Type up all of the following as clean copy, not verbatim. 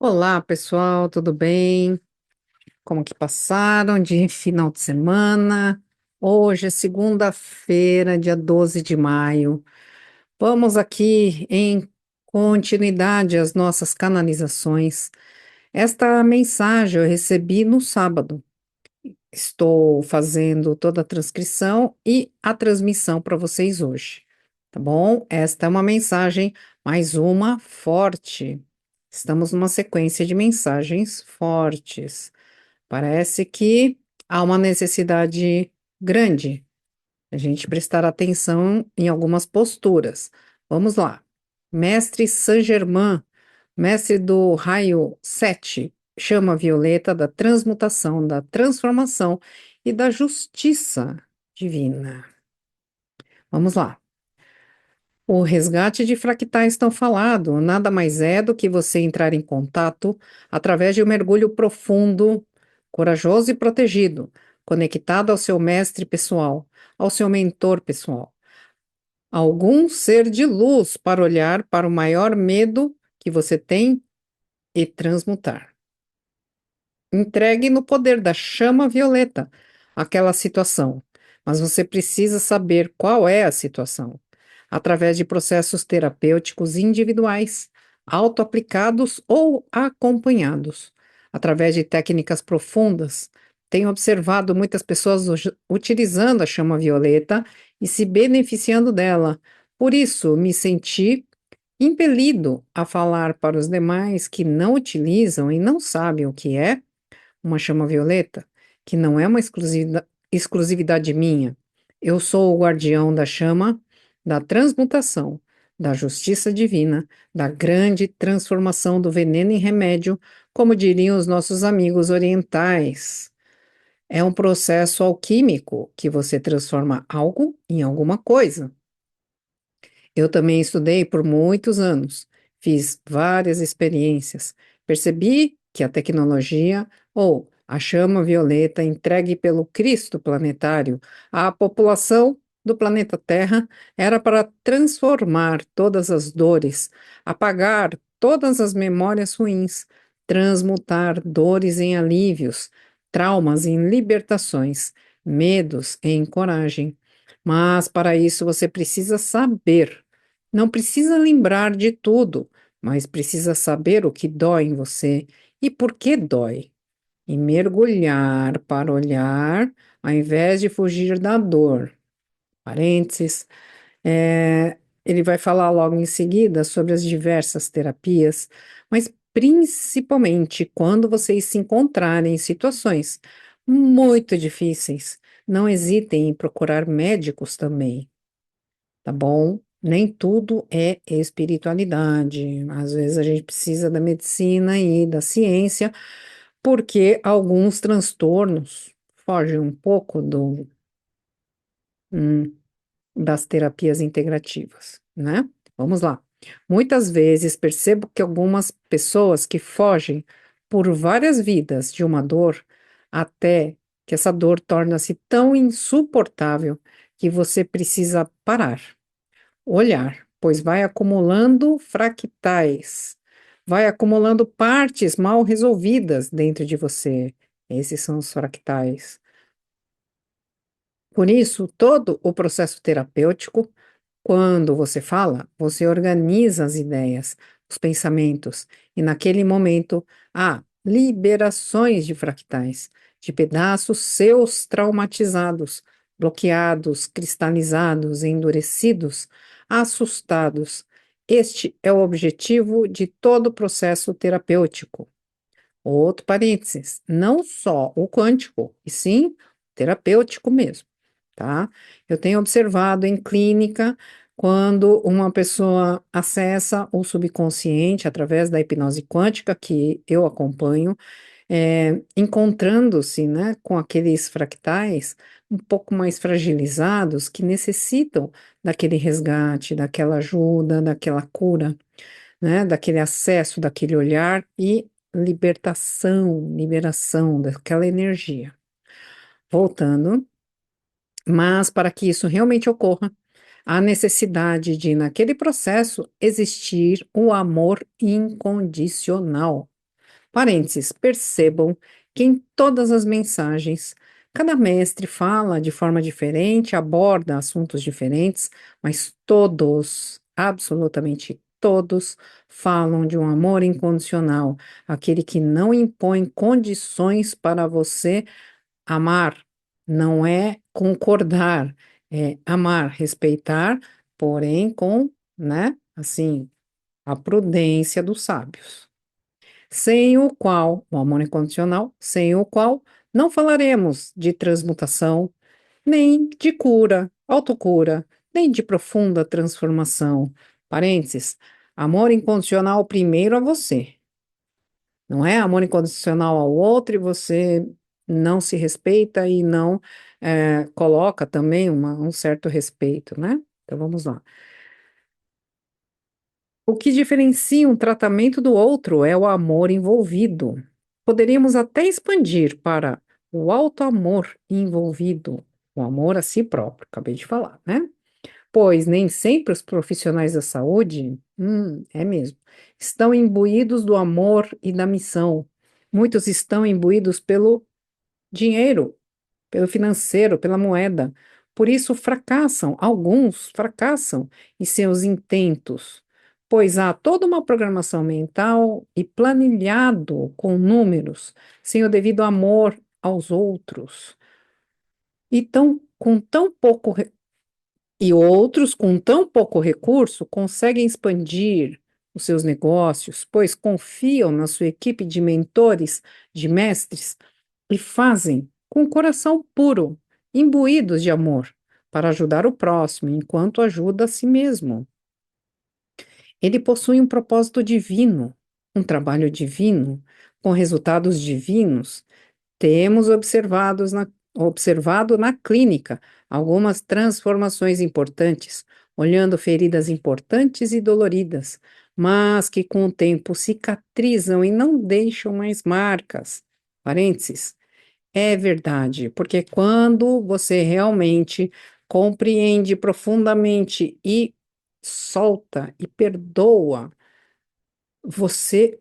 Olá, pessoal, tudo bem? Como que passaram de final de semana? Hoje é segunda-feira, dia 12 de maio. Vamos aqui em continuidade às nossas canalizações. Esta mensagem eu recebi no sábado. Estou fazendo toda a transcrição e a transmissão para vocês hoje, tá bom? Esta é uma mensagem, mais uma forte. Estamos numa sequência de mensagens fortes. Parece que há uma necessidade grande, a gente prestar atenção em algumas posturas. Vamos lá. Mestre Saint-Germain, mestre do raio 7, chama violeta da transmutação, da transformação e da justiça divina. Vamos lá. O resgate de fractais tão falado nada mais é do que você entrar em contato através de um mergulho profundo, corajoso e protegido, conectado ao seu mestre pessoal, ao seu mentor pessoal. Algum ser de luz para olhar para o maior medo que você tem e transmutar. Entregue no poder da chama violeta aquela situação, mas você precisa saber qual é a situação, através de processos terapêuticos individuais, auto-aplicados ou acompanhados, através de técnicas profundas. Tenho observado muitas pessoas utilizando a chama violeta e se beneficiando dela. Por isso, me senti impelido a falar para os demais que não utilizam e não sabem o que é uma chama violeta, que não é uma exclusividade minha. Eu sou o guardião da chama, da transmutação, da justiça divina, da grande transformação do veneno em remédio, como diriam os nossos amigos orientais. É um processo alquímico que você transforma algo em alguma coisa. Eu também estudei por muitos anos, fiz várias experiências, percebi que a tecnologia ou a chama violeta entregue pelo Cristo planetário à população do planeta Terra era para transformar todas as dores, apagar todas as memórias ruins, transmutar dores em alívios, traumas em libertações, medos em coragem. Mas para isso você precisa saber, não precisa lembrar de tudo, mas precisa saber o que dói em você e por que dói. E mergulhar para olhar, ao invés de fugir da dor. Parênteses. Ele vai falar logo em seguida sobre as diversas terapias, mas principalmente quando vocês se encontrarem em situações muito difíceis, não hesitem em procurar médicos também, tá bom? Nem tudo é espiritualidade. Às vezes a gente precisa da medicina e da ciência, porque alguns transtornos fogem um pouco hum, das terapias integrativas, né? Vamos lá. Muitas vezes percebo que algumas pessoas que fogem por várias vidas de uma dor, até que essa dor torna-se tão insuportável que você precisa parar, olhar, pois vai acumulando fractais, vai acumulando partes mal resolvidas dentro de você. Esses são os fractais. Por isso, todo o processo terapêutico, quando você fala, você organiza as ideias, os pensamentos, e naquele momento há liberações de fractais, de pedaços seus traumatizados, bloqueados, cristalizados, endurecidos, assustados. Este é o objetivo de todo o processo terapêutico. Outro parênteses, não só o quântico, e sim o terapêutico mesmo, tá? Eu tenho observado em clínica, quando uma pessoa acessa o subconsciente através da hipnose quântica, que eu acompanho, encontrando-se, né, com aqueles fractais um pouco mais fragilizados, que necessitam daquele resgate, daquela ajuda, daquela cura, né, daquele acesso, daquele olhar e libertação, liberação daquela energia. Voltando, mas para que isso realmente ocorra, há necessidade de, naquele processo, existir o amor incondicional. Parênteses, percebam que em todas as mensagens, cada mestre fala de forma diferente, aborda assuntos diferentes, mas todos, absolutamente todos, falam de um amor incondicional, aquele que não impõe condições para você amar. Não é concordar, é amar, respeitar, porém com, né, assim, a prudência dos sábios, sem o qual, o amor incondicional, sem o qual não falaremos de transmutação, nem de cura, autocura, nem de profunda transformação. Parênteses, amor incondicional primeiro a você, não é amor incondicional ao outro e você não se respeita e não coloca também um certo respeito, né? Então vamos lá. O que diferencia um tratamento do outro é o amor envolvido. Poderíamos até expandir para o auto-amor envolvido, o amor a si próprio, acabei de falar, né? Pois nem sempre os profissionais da saúde, é mesmo, estão imbuídos do amor e da missão. Muitos estão imbuídos pelo dinheiro, pelo financeiro, pela moeda. Por isso fracassam, alguns fracassam em seus intentos, pois há toda uma programação mental e planilhado com números, sem o devido amor aos outros. Com tão pouco e outros com tão pouco recurso conseguem expandir os seus negócios, pois confiam na sua equipe de mentores, de mestres e fazem com o coração puro, imbuídos de amor, para ajudar o próximo enquanto ajuda a si mesmo. Ele possui um propósito divino, um trabalho divino, com resultados divinos. Temos observado na clínica algumas transformações importantes, olhando feridas importantes e doloridas, mas que com o tempo cicatrizam e não deixam mais marcas. Parênteses. É verdade, porque quando você realmente compreende profundamente e solta e perdoa, você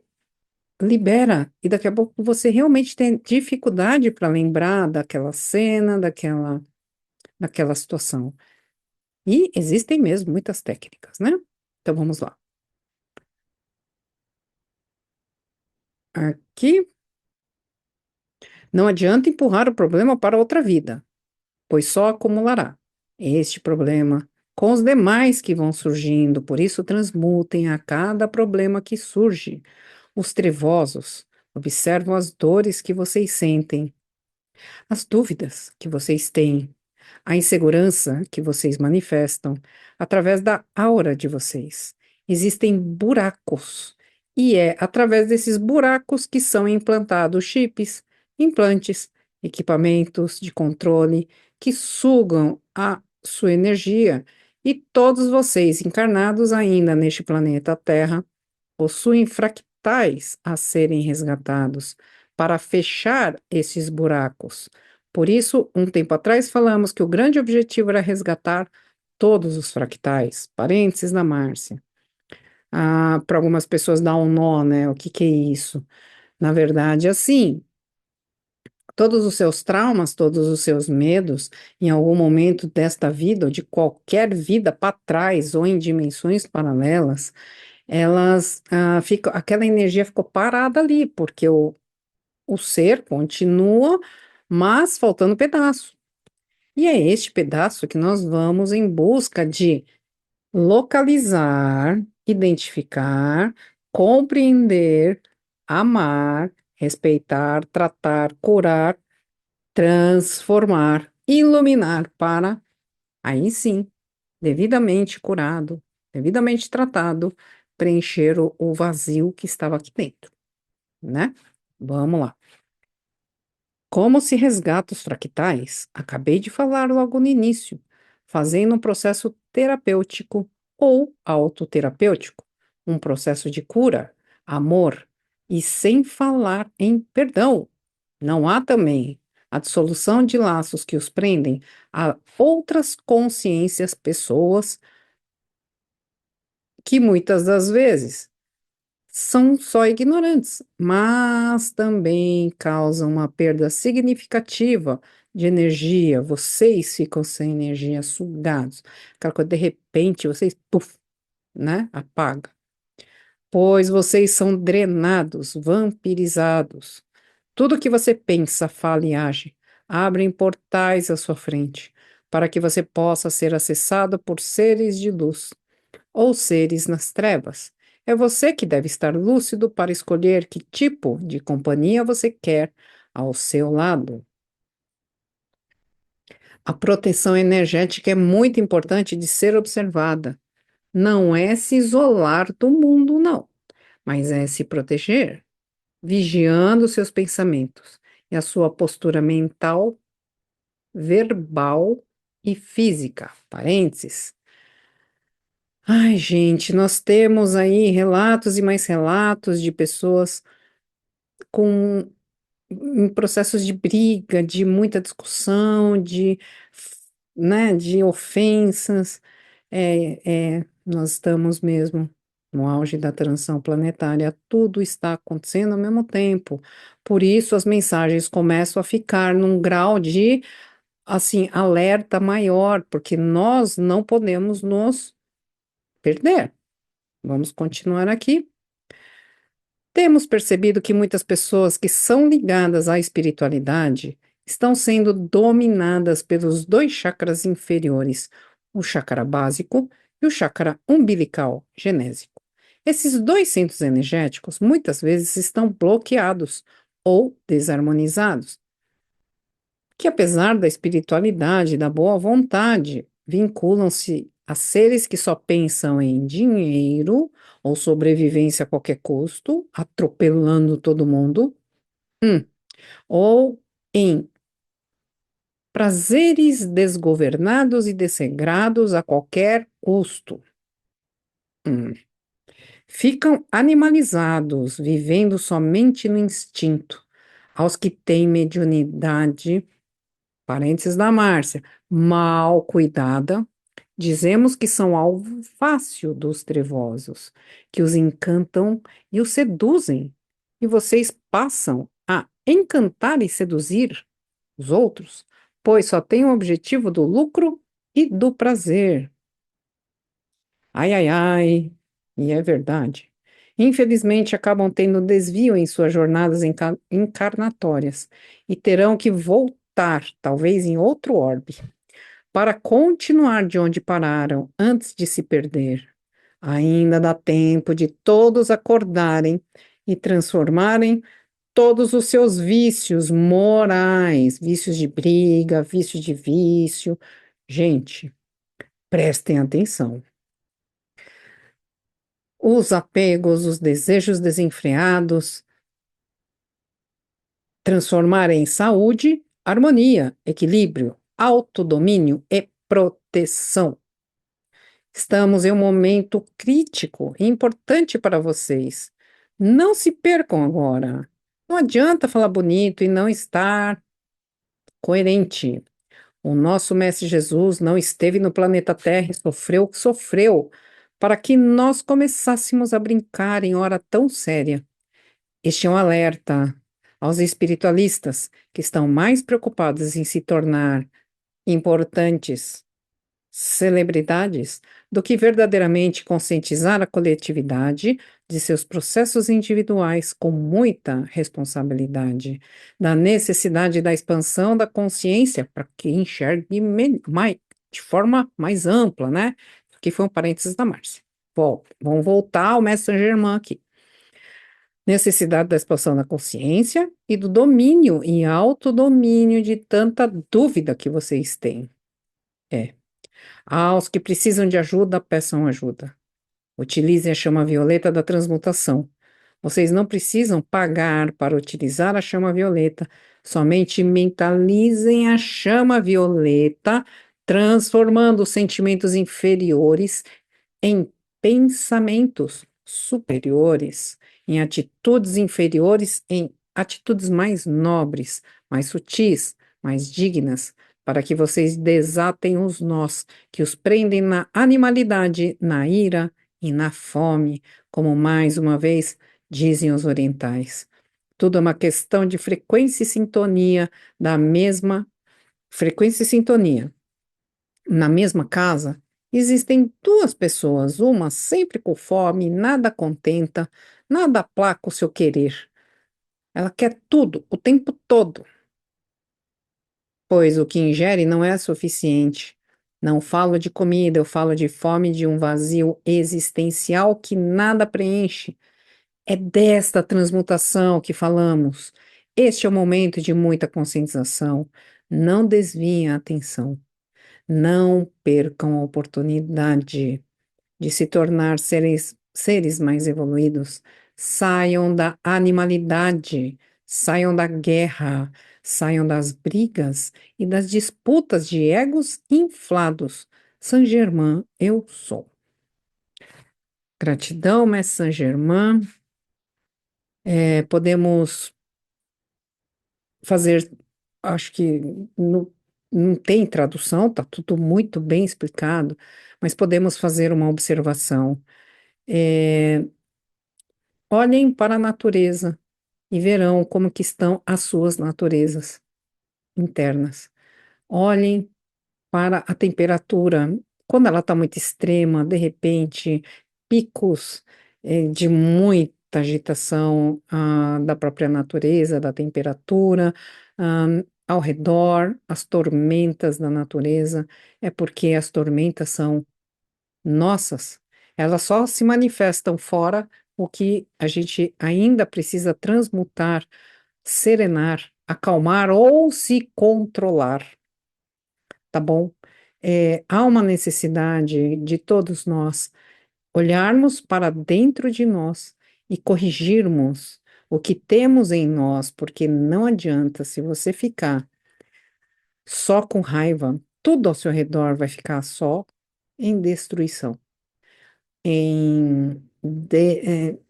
libera e daqui a pouco você realmente tem dificuldade para lembrar daquela cena, daquela situação. E existem mesmo muitas técnicas, né? Então vamos lá. Aqui não adianta empurrar o problema para outra vida, pois só acumulará este problema com os demais que vão surgindo, por isso transmutem a cada problema que surge. Os trevosos observam as dores que vocês sentem, as dúvidas que vocês têm, a insegurança que vocês manifestam através da aura de vocês. Existem buracos, e é através desses buracos que são implantados chips, implantes, equipamentos de controle que sugam a sua energia. E todos vocês encarnados ainda neste planeta Terra possuem fractais a serem resgatados para fechar esses buracos. Por isso, um tempo atrás falamos que o grande objetivo era resgatar todos os fractais. Parênteses da Márcia. Para algumas pessoas dá um nó, né? O que que é isso? Na verdade, assim, todos os seus traumas, todos os seus medos, em algum momento desta vida ou de qualquer vida para trás ou em dimensões paralelas, aquela energia ficou parada ali, porque o ser continua, mas faltando pedaço. E é este pedaço que nós vamos em busca de localizar, identificar, compreender, amar, respeitar, tratar, curar, transformar, iluminar para, aí sim, devidamente curado, devidamente tratado, preencher o vazio que estava aqui dentro, né? Vamos lá. Como se resgata os fractais? Acabei de falar logo no início, fazendo um processo terapêutico ou autoterapêutico, um processo de cura, amor, e sem falar em perdão. Não há também a dissolução de laços que os prendem a outras consciências, pessoas que muitas das vezes são só ignorantes, mas também causam uma perda significativa de energia. Vocês ficam sem energia, sugados. Aquela coisa, de repente, vocês, puf, né? Apaga. Pois vocês são drenados, vampirizados. Tudo que você pensa, fala e age, abrem portais à sua frente, para que você possa ser acessado por seres de luz ou seres nas trevas. É você que deve estar lúcido para escolher que tipo de companhia você quer ao seu lado. A proteção energética é muito importante de ser observada. Não é se isolar do mundo, não, mas é se proteger, vigiando seus pensamentos e a sua postura mental, verbal e física. Parênteses. Ai, gente, nós temos aí relatos e mais relatos de pessoas com em processos de briga, de muita discussão, né, de ofensas. Nós estamos mesmo no auge da transição planetária, tudo está acontecendo ao mesmo tempo. Por isso, as mensagens começam a ficar num grau de, assim, alerta maior, porque nós não podemos nos perder. Vamos continuar aqui. Temos percebido que muitas pessoas que são ligadas à espiritualidade estão sendo dominadas pelos dois chakras inferiores, o chakra básico e o chakra umbilical genésico. Esses dois centros energéticos muitas vezes estão bloqueados ou desarmonizados, que apesar da espiritualidade e da boa vontade, vinculam-se a seres que só pensam em dinheiro ou sobrevivência a qualquer custo, atropelando todo mundo, ou em prazeres desgovernados e desregrados a qualquer custo. Hum. Ficam animalizados, vivendo somente no instinto. Aos que têm mediunidade, parênteses da Márcia, mal cuidada, dizemos que são alvo fácil dos trevosos, que os encantam e os seduzem, e vocês passam a encantar e seduzir os outros, pois só têm o objetivo do lucro e do prazer. Ai, ai, ai, e é verdade. Infelizmente, acabam tendo desvio em suas jornadas encarnatórias e terão que voltar, talvez em outro orbe, para continuar de onde pararam antes de se perder. Ainda dá tempo de todos acordarem e transformarem todos os seus vícios morais, vícios de briga, vícios de vício. Gente, prestem atenção. Os apegos, os desejos desenfreados, transformar em saúde, harmonia, equilíbrio, autodomínio e proteção. Estamos em um momento crítico e importante para vocês. Não se percam agora. Não adianta falar bonito e não estar coerente. O nosso Mestre Jesus não esteve no planeta Terra e sofreu o que sofreu para que nós começássemos a brincar em hora tão séria. Este é um alerta aos espiritualistas que estão mais preocupados em se tornar importantes celebridades do que verdadeiramente conscientizar a coletividade de seus processos individuais com muita responsabilidade, da necessidade da expansão da consciência para que enxergue de forma mais ampla, né? Que foi um parênteses da Márcia. Vamos voltar ao Mestre Saint-Germain aqui. Necessidade da expansão da consciência e do domínio e autodomínio de tanta dúvida que vocês têm. Aos que precisam de ajuda, peçam ajuda. Utilizem a chama violeta da transmutação. Vocês não precisam pagar para utilizar a chama violeta, somente mentalizem a chama violeta, transformando os sentimentos inferiores em pensamentos superiores, em atitudes inferiores, em atitudes mais nobres, mais sutis, mais dignas, para que vocês desatem os nós que os prendem na animalidade, na ira e na fome, como mais uma vez dizem os orientais. Tudo é uma questão de frequência e sintonia, da mesma frequência e sintonia. Na mesma casa, existem duas pessoas, uma sempre com fome, nada contenta, nada aplaca o seu querer. Ela quer tudo, o tempo todo, pois o que ingere não é suficiente. Não falo de comida, eu falo de fome, de um vazio existencial que nada preenche. É desta transmutação que falamos. Este é o momento de muita conscientização. Não desviem a atenção. Não percam a oportunidade de se tornar seres mais evoluídos. Saiam da animalidade, saiam da guerra, saiam das brigas e das disputas de egos inflados. Saint-Germain, eu sou. Gratidão, Mestre Saint-Germain. Podemos fazer, acho que não tem tradução, está tudo muito bem explicado, mas podemos fazer uma observação. É, olhem para a natureza e verão como que estão as suas naturezas internas. Olhem para a temperatura. Quando ela está muito extrema, de repente, picos de muita agitação da própria natureza, da temperatura, ah, ao redor, as tormentas da natureza, é porque as tormentas são nossas, elas só se manifestam fora o que a gente ainda precisa transmutar, serenar, acalmar ou se controlar, tá bom? Há uma necessidade de todos nós olharmos para dentro de nós e corrigirmos o que temos em nós, porque não adianta se você ficar só com raiva, tudo ao seu redor vai ficar só em destruição.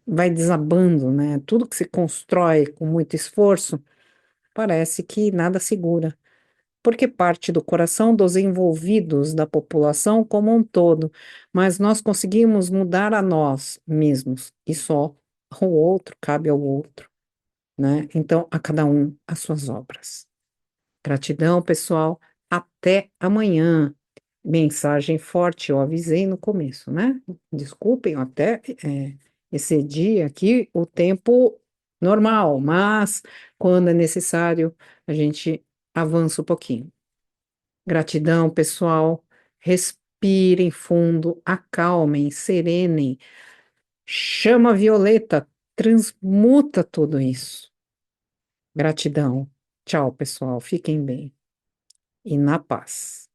Vai desabando, né? Tudo que se constrói com muito esforço, parece que nada segura, porque parte do coração dos envolvidos da população como um todo, mas nós conseguimos mudar a nós mesmos, e só o outro cabe ao outro, né? Então, a cada um as suas obras. Gratidão, pessoal. Até amanhã. Mensagem forte, eu avisei no começo, né? Desculpem, eu até excedi aqui o tempo normal, mas quando é necessário, a gente avança um pouquinho. Gratidão, pessoal. Respirem fundo, acalmem, serenem. Chama a violeta, transmuta tudo isso. Gratidão. Tchau, pessoal. Fiquem bem e na paz.